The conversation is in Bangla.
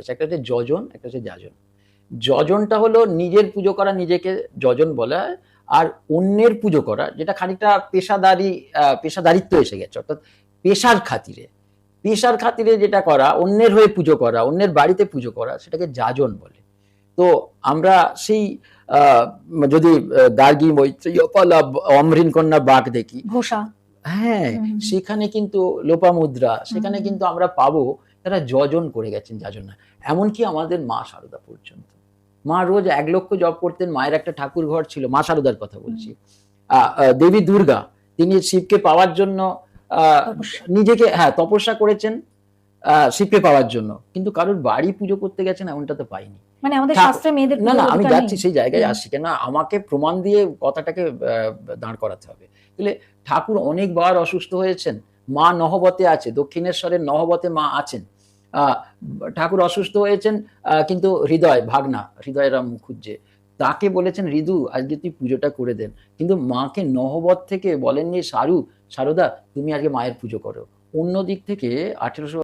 রয়েছে, একটা হচ্ছে যজন, একটা হচ্ছে যাজন। যজনটা হলো নিজের পুজো করা, নিজেকে যজন বলা হয়। আর অন্যের পুজো করা, যেটা খানিকটা পেশাদারিত্ব এসে গেছে, অর্থাৎ পেশার খাতিরে, পেশার খাতিরে যেটা করা, অন্যের হয়ে পুজো করা, অন্যের বাড়িতে পুজো করা, সেটাকে যাজন বলে। তো আমরা সেই যদি গার্গী, মৈত্রেয়ী, পালা, অমৃণ কন্যা বাঘ দেখি, ঘোষা, হ্যাঁ, সেখানে কিন্তু লোপামুদ্রা, সেখানে কিন্তু আমরা পাবো তারা যজন করে গেছেন, যাজন না। এমনকি আমাদের মা শারদা পর্যন্ত, মা রোজ 1 লক্ষ জপ করতেন। মায়ের একটা ঠাকুর ঘর ছিল, মা শারদার কথা বলছি। দেবী দুর্গা, তিনি শিবকে পাওয়ার জন্য নিজেকে তপস্যা করেছেন শিবকে পাওয়ার জন্য, কিন্তু কারোর বাড়ি পুজো করতে গেছেন এমনটা তো পাইনি। মানে আমাদের শাস্ত্রে মেয়েদের না না, আমি অধিকার যাচ্ছি নেই। সেই জায়গায় আসছি, কেন আমাকে প্রমাণ দিয়ে কথাটাকে দাঁড় করাতে হবে। তাহলে ঠাকুর অনেকবার অসুস্থ হয়েছেন, মা নহবতে আছে, দক্ষিণেশ্বরের নহবতে মা আছেন। ঠাকুর অসুস্থ হয়েছেন, কিন্তু হৃদয়রাম মুখুজ্জে তাকে বলেছেন, ঋদু আজকে তুই পুজোটা করে দেন, কিন্তু মাকে নহবত থেকে বলেননি, শারদা তুমি আজকে মায়ের পুজো করো। অন্য দিক থেকে 1800